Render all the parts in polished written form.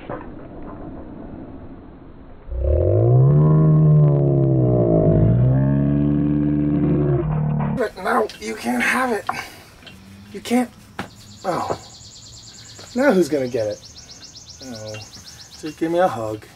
But no, you can't have it. You can't. Oh. Now who's gonna get it? Oh. Just give me a hug.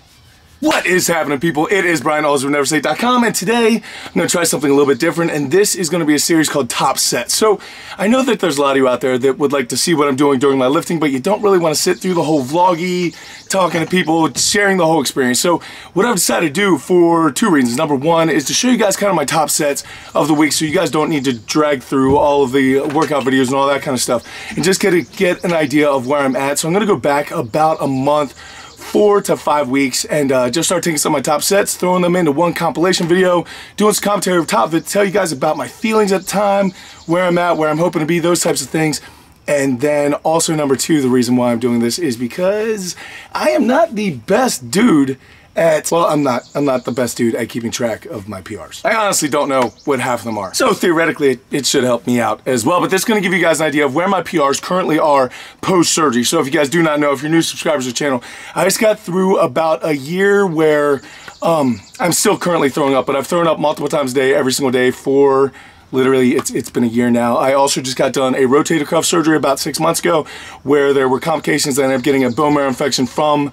What is happening, people? It is Brian, Alsruhe, NEVERsate.com, and today I'm going to try something a little bit different, and this is going to be a series called Top Set. So I know that there's a lot of you out there that would like to see what I'm doing during my lifting, but you don't really want to sit through the whole vloggy, talking to people, sharing the whole experience. So what I've decided to do for two reasons. Number one is to show you guys kind of my top sets of the week so you guys don't need to drag through all of the workout videos and all that kind of stuff, and just get an idea of where I'm at. So I'm going to go back about a month, 4 to 5 weeks, and just start taking some of my top sets, throwing them into one compilation video, doing some commentary over top of it, tell you guys about my feelings at the time, where I'm at, where I'm hoping to be, those types of things. And then also number two, the reason why I'm doing this is because I am not the best dude at, well, I'm not the best dude at keeping track of my PRs. I honestly don't know what half of them are. So theoretically, it should help me out as well. But this is going to give you guys an idea of where my PRs currently are post-surgery. So if you guys do not know, if you're new subscribers to the channel, I just got through about a year where I'm still currently throwing up, but I've thrown up multiple times a day, every single day for literally, it's been a year now. I also just got done a rotator cuff surgery about 6 months ago where there were complications. I ended up getting a bone marrow infection from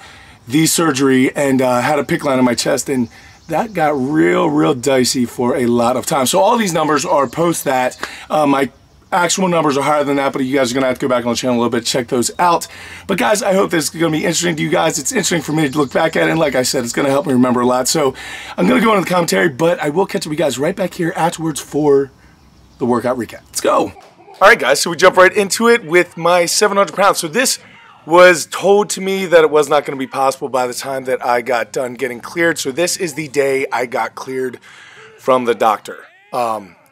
the surgery and had a PICC line in my chest, and that got real dicey for a lot of time. So all these numbers are post that. My actual numbers are higher than that, but you guys are gonna have to go back on the channel a little bit, check those out. But guys, I hope this is gonna be interesting to you guys. It's interesting for me to look back at it, and like I said, it's gonna help me remember a lot. So I'm gonna go into the commentary, but I will catch up with you guys right back here afterwards for the workout recap. Let's go. All right, guys, so we jump right into it with my 700 pounds. So this was told to me that it was not going to be possible by the time that I got done getting cleared. So this is the day I got cleared from the doctor,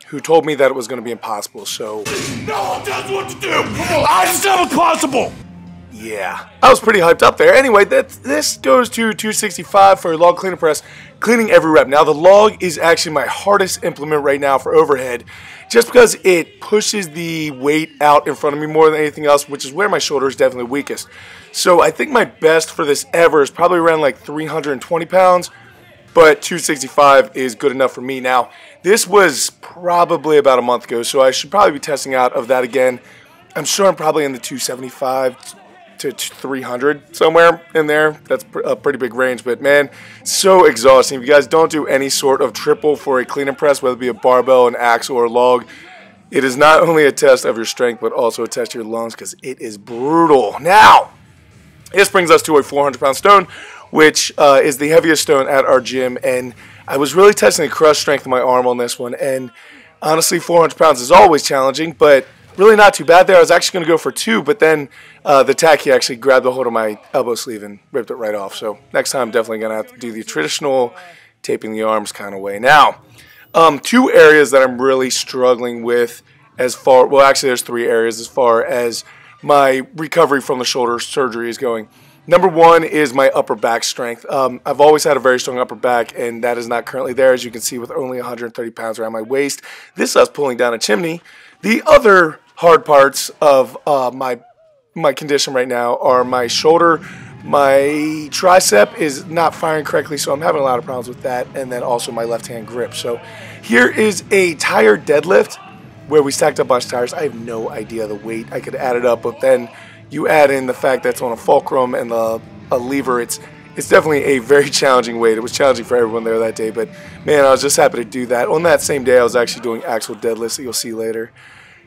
who told me that it was going to be impossible. So no one tells what to do. I said it was possible. Yeah, I was pretty hyped up there. Anyway, this goes to 265 for a log cleaner press, cleaning every rep. Now the log is actually my hardest implement right now for overhead, just because it pushes the weight out in front of me more than anything else, which is where my shoulder is definitely weakest. So I think my best for this ever is probably around like 320 pounds, but 265 is good enough for me. Now, this was probably about a month ago, so I should probably be testing out of that again. I'm sure I'm probably in the 275 to 300, somewhere in there. That's a pretty big range, but man, so exhausting. If you guys don't do any sort of triple for a clean and press, whether it be a barbell, an axle, or a log, it is not only a test of your strength, but also a test of your lungs, because it is brutal. Now, this brings us to a 400-pound stone, which is the heaviest stone at our gym, and I was really testing the crush strength of my arm on this one, and honestly, 400 pounds is always challenging, but really not too bad there. I was actually going to go for 2, but then the tacky actually grabbed a hold of my elbow sleeve and ripped it right off. So next time I'm definitely going to have to do the traditional taping the arms kind of way. Now, 2 areas that I'm really struggling with as far, well actually there's 3 areas as far as my recovery from the shoulder surgery is going. Number 1 is my upper back strength. I've always had a very strong upper back, and that is not currently there, as you can see, with only 130 pounds around my waist. This is us pulling down a chimney. The other hard parts of my condition right now are my shoulder. My tricep is not firing correctly, so I'm having a lot of problems with that, and then also my left hand grip. So here is a tire deadlift where we stacked up a bunch of tires. I have no idea the weight. I could add it up, but then you add in the fact that it's on a fulcrum and a lever. It's definitely a very challenging weight. It was challenging for everyone there that day, but man, I was just happy to do that. On that same day, I was actually doing axle deadlifts that you'll see later.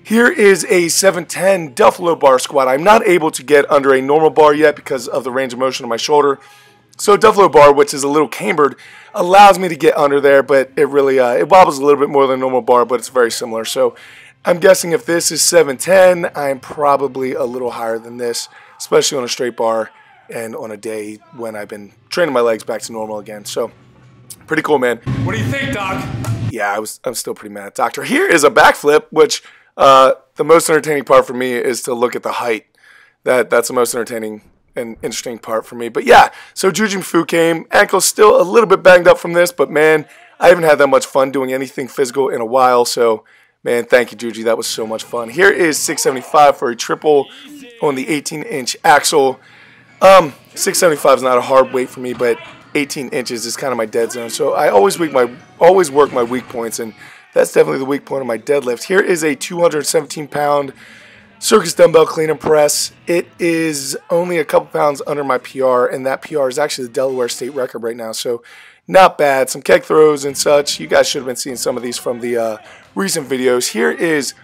Here is a 710 Duffalo bar squat. I'm not able to get under a normal bar yet because of the range of motion of my shoulder. So Duffalo bar, which is a little cambered, allows me to get under there, but it really it wobbles a little bit more than a normal bar, but it's very similar. So I'm guessing if this is 710, I'm probably a little higher than this, especially on a straight bar and on a day when I've been training my legs back to normal again. So pretty cool, man. What do you think, Doc? Yeah, I'm still pretty mad at Doctor. Here is a backflip, which the most entertaining part for me is to look at the height. That's the most entertaining and interesting part for me. But yeah, so Jujitsu came. Ankle's still a little bit banged up from this, but man, I haven't had that much fun doing anything physical in a while. So man, thank you, Juji. That was so much fun. Here is 675 for a triple on the 18-inch axle. 675 is not a hard weight for me, but 18 inches is kind of my dead zone. So I always work my weak points, and that's definitely the weak point of my deadlift. Here is a 217-pound circus dumbbell clean and press. It is only a couple pounds under my PR, and that PR is actually the Delaware state record right now. So not bad. Some keg throws and such. You guys should have been seeing some of these from the recent videos. Here is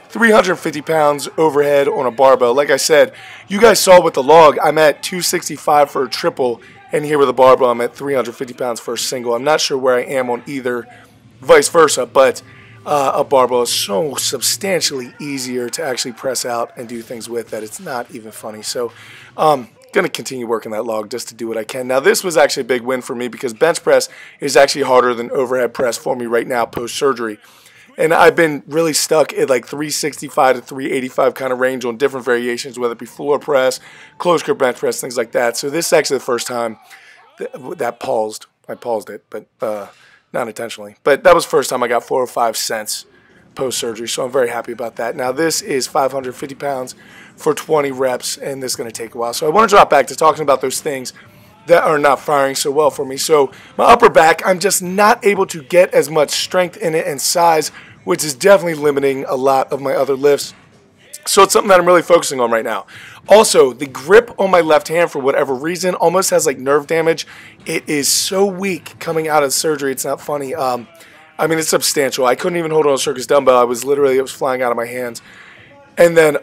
350 pounds overhead on a barbell. Like I said, you guys saw with the log, I'm at 265 for a triple, and here with a barbell, I'm at 350 pounds for a single. I'm not sure where I am on either, vice versa, but a barbell is so substantially easier to actually press out and do things with that it's not even funny. So going to continue working that log just to do what I can. Now this was actually a big win for me because bench press is actually harder than overhead press for me right now post-surgery. And I've been really stuck at like 365 to 385 kind of range on different variations, whether it be floor press, closed grip bench press, things like that. So this is actually the first time that paused. I paused it, but not intentionally. But that was the first time I got 4 or 5 cents post-surgery, so I'm very happy about that. Now this is 550 pounds for 20 reps, and this is going to take a while. So I want to drop back to talking about those things that are not firing so well for me. So my upper back, I'm just not able to get as much strength in it and size, which is definitely limiting a lot of my other lifts. So it's something that I'm really focusing on right now. Also, the grip on my left hand, for whatever reason, almost has like nerve damage. It is so weak coming out of surgery. It's not funny. I mean, it's substantial. I couldn't even hold on a circus dumbbell. It was flying out of my hands. And then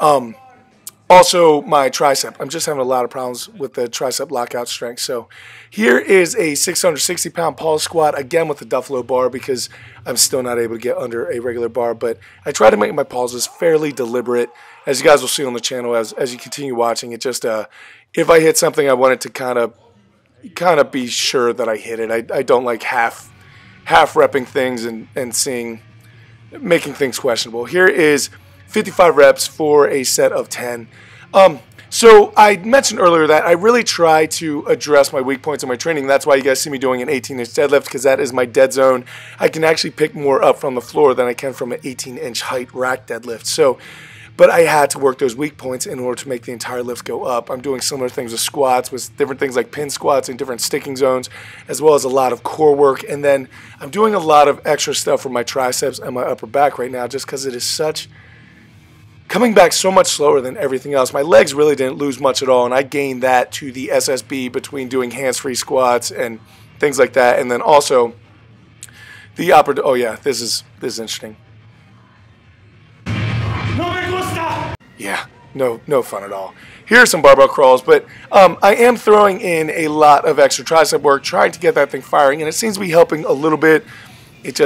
also my tricep. I'm just having a lot of problems with the tricep lockout strength. So here is a 660-pound pause squat, again with the Duffalo bar because I'm still not able to get under a regular bar. But I try to make my pauses fairly deliberate, as you guys will see on the channel as you continue watching. It just, if I hit something, I want it to kind of be sure that I hit it. I don't like half repping things and making things questionable. Here is 55 reps for a set of 10. So I mentioned earlier that I really try to address my weak points in my training. That's why you guys see me doing an 18-inch deadlift, because that is my dead zone. I can actually pick more up from the floor than I can from an 18-inch height rack deadlift. So, but I had to work those weak points in order to make the entire lift go up. I'm doing similar things with squats, with different things like pin squats and different sticking zones, as well as a lot of core work. And then I'm doing a lot of extra stuff for my triceps and my upper back right now, just because it is coming back so much slower than everything else. My legs really didn't lose much at all, and I gained that to the SSB between doing hands-free squats and things like that. And then also the upper, oh yeah, this is interesting. Yeah, no fun at all. Here are some barbell crawls, but I am throwing in a lot of extra tricep work, trying to get that thing firing, and it seems to be helping a little bit. It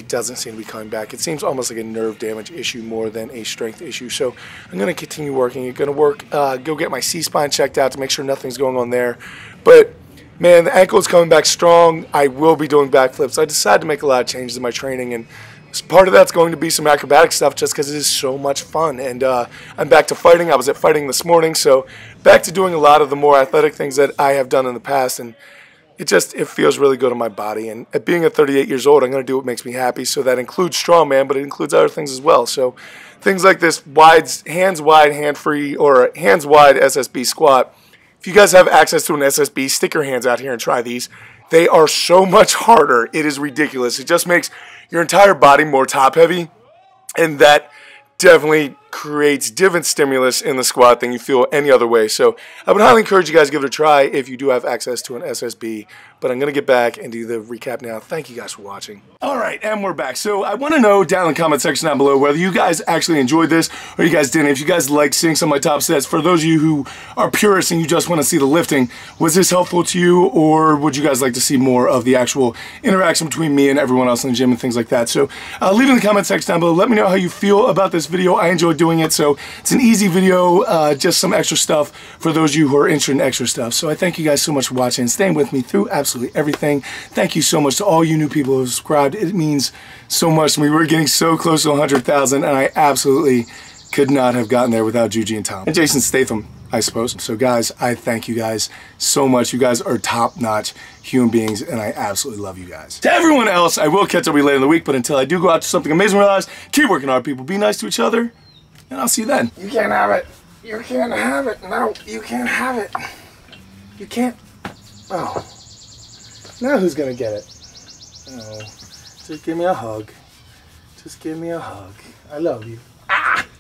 doesn't seem to be coming back. It seems almost like a nerve damage issue more than a strength issue. So I'm going to continue working. I'm going to work, go get my C-spine checked out to make sure nothing's going on there. But man, the ankle is coming back strong. I will be doing backflips. I decided to make a lot of changes in my training, and part of that's going to be some acrobatic stuff just because it is so much fun. And I'm back to fighting. I was at fighting this morning, so back to doing a lot of the more athletic things that I have done in the past. And it feels really good on my body. And at being at 38 years old, I'm going to do what makes me happy. So that includes strongman, but it includes other things as well. So things like this hands wide, hand free, or hands wide SSB squat. If you guys have access to an SSB, stick your hands out here and try these. They are so much harder. It is ridiculous. It just makes your entire body more top heavy, and that definitely creates different stimulus in the squat than you feel any other way. So I would highly encourage you guys to give it a try if you do have access to an SSB. But I'm going to get back and do the recap now. Thank you guys for watching. All right, and we're back. So I want to know down in the comment section down below whether you guys actually enjoyed this or you guys didn't. If you guys like seeing some of my top sets, for those of you who are purists and you just want to see the lifting, was this helpful to you, or would you guys like to see more of the actual interaction between me and everyone else in the gym and things like that? So leave in the comment section down below. Let me know how you feel about this video. I enjoyed doing it. So it's an easy video, just some extra stuff for those of you who are interested in extra stuff. So I thank you guys so much for watching and staying with me through absolutely everything. Thank you so much to all you new people who have subscribed. It means so much to me. We're getting so close to 100,000, and I absolutely could not have gotten there without Juji and Tom. And Jason Statham, I suppose. So guys, I thank you guys so much. You guys are top-notch human beings, and I absolutely love you guys. To everyone else, I will catch up with you later in the week, but until I do go out to something amazing in my lives, keep working hard, people. Be nice to each other, and I'll see you then. You can't have it. You can't have it. No, you can't have it. You can't. Oh. Now who's gonna get it? Oh. Just give me a hug. Just give me a hug. I love you.